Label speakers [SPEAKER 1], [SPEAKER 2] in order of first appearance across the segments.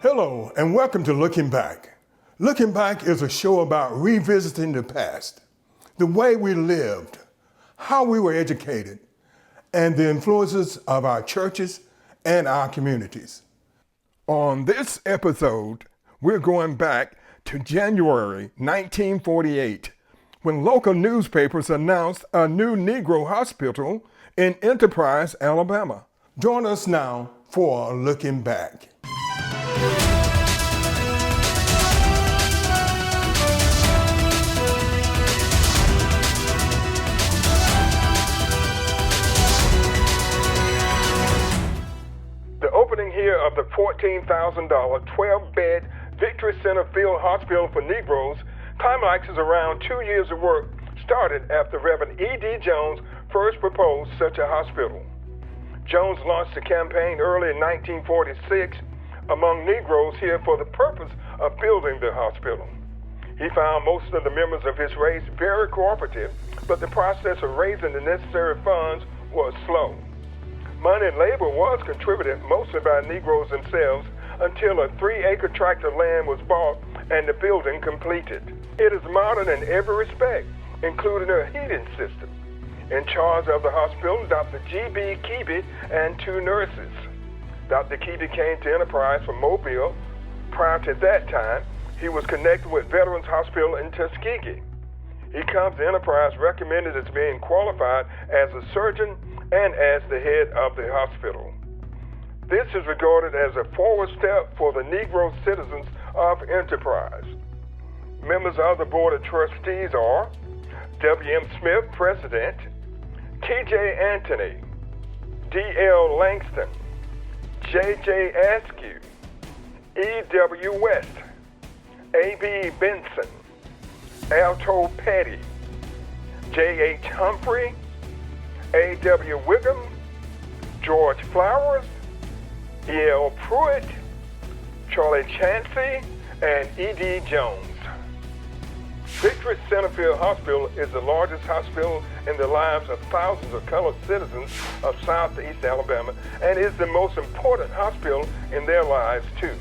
[SPEAKER 1] Hello, and welcome to Looking Back. Looking Back is a show about revisiting the past, the way we lived, how we were educated, and the influences of our churches and our communities. On this episode, we're going back to January 1948, when local newspapers announced a new Negro hospital in Enterprise, Alabama. Join us now for Looking Back. The opening here of the $14,000 12-bed Victory Center Field Hospital for Negroes climaxes around 2 years of work started after Reverend E.D. Jones first proposed such a hospital. Jones launched the campaign early in 1946 among Negroes here for the purpose of building the hospital. He found most of the members of his race very cooperative, but the process of raising the necessary funds was slow. Money and labor was contributed mostly by Negroes themselves until a 3-acre tract of land was bought and the building completed. It is modern in every respect, including a heating system. In charge of the hospital, Dr. G.B. Keeby and 2 nurses. Dr. Keeby came to Enterprise from Mobile. Prior to that time, he was connected with Veterans Hospital in Tuskegee. He comes to Enterprise recommended as being qualified as a surgeon and as the head of the hospital. This is regarded as a forward step for the Negro citizens of Enterprise. Members of the Board of Trustees are W.M. Smith, President, T.J. Anthony, D.L. Langston, J.J. Askew, E.W. West, A.B. Benson, Alto Petty, J.H. Humphrey, A.W. Wiggum, George Flowers, E.L. Pruitt, Charlie Chansey, and E.D. Jones. Victory Center Field Hospital is the largest hospital in the lives of thousands of colored citizens of Southeast Alabama and is the most important hospital in their lives too,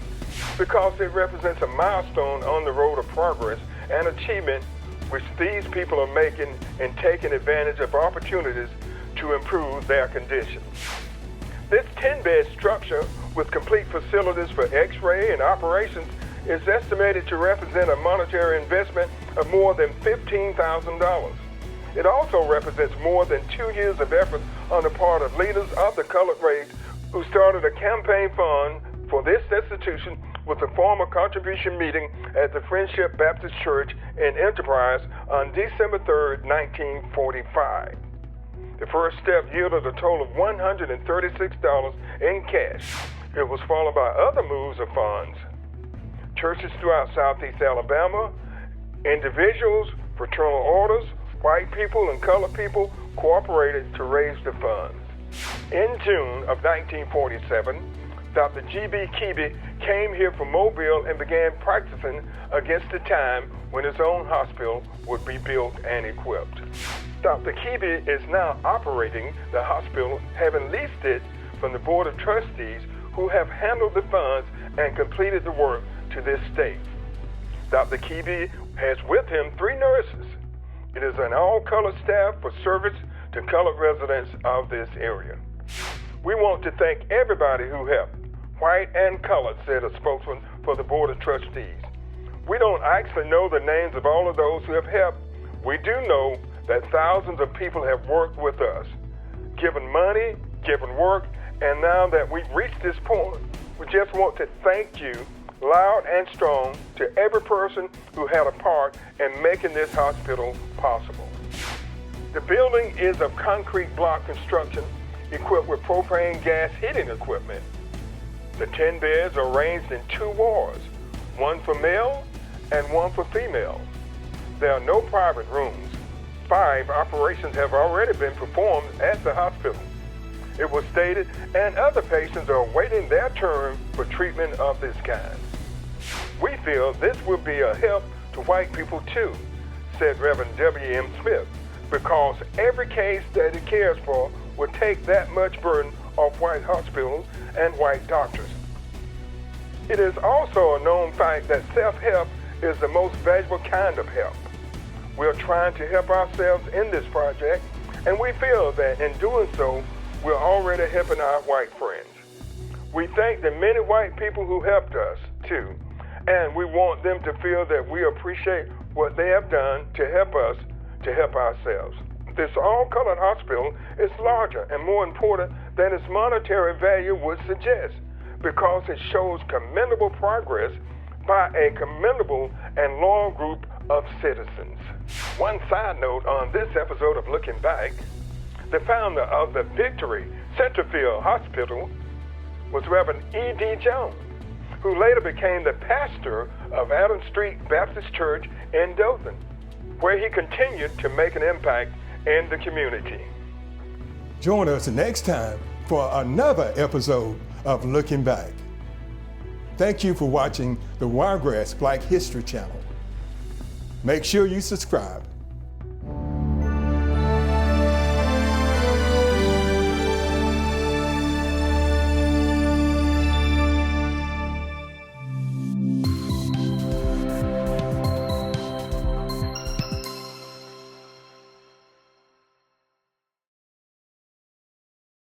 [SPEAKER 1] because it represents a milestone on the road of progress and achievement which these people are making in taking advantage of opportunities to improve their condition. This 10-bed structure with complete facilities for x-ray and operations is estimated to represent a monetary investment of more than $15,000. It also represents more than 2 years of effort on the part of leaders of the colored race who started a campaign fund for this institution with a formal contribution meeting at the Friendship Baptist Church in Enterprise on December 3, 1945. The first step yielded a total of $136 in cash. It was followed by other moves of funds. Churches throughout Southeast Alabama, individuals, fraternal orders, white people, and colored people cooperated to raise the funds. In June of 1947, Dr. G.B. Keeby came here from Mobile and began practicing against the time when his own hospital would be built and equipped. Dr. Keeby is now operating the hospital, having leased it from the Board of Trustees who have handled the funds and completed the work to this state. Dr. Keeby has with him 3 nurses. It is an all-colored staff for service to colored residents of this area. We want to thank everybody who helped, white and colored, said a spokesman for the Board of Trustees. We don't actually know the names of all of those who have helped. We do know that thousands of people have worked with us, given money, given work, and now that we've reached this point, we just want to thank you loud and strong to every person who had a part in making this hospital possible. The building is of concrete block construction equipped with propane gas heating equipment. The 10 beds are arranged in 2 wards, one for male and one for female. There are no private rooms. 5 operations have already been performed at the hospital. It was stated, and other patients are awaiting their turn for treatment of this kind. We feel this will be a help to white people too, said Reverend W.M. Smith, because every case that it cares for will take that much burden off white hospitals and white doctors. It is also a known fact that self-help is the most valuable kind of help. We are trying to help ourselves in this project, and we feel that in doing so, we're already helping our white friends. We thank the many white people who helped us, too, and we want them to feel that we appreciate what they have done to help us to help ourselves. This all-colored hospital is larger and more important than its monetary value would suggest, because it shows commendable progress by a commendable and loyal group of citizens. One side note on this episode of Looking Back, the founder of the Victory Centerfield Hospital was Reverend E.D. Jones, who later became the pastor of Adams Street Baptist Church in Dothan, where he continued to make an impact in the community.
[SPEAKER 2] Join us next time for another episode of Looking Back. Thank you for watching the Wiregrass Black History Channel. Make sure you subscribe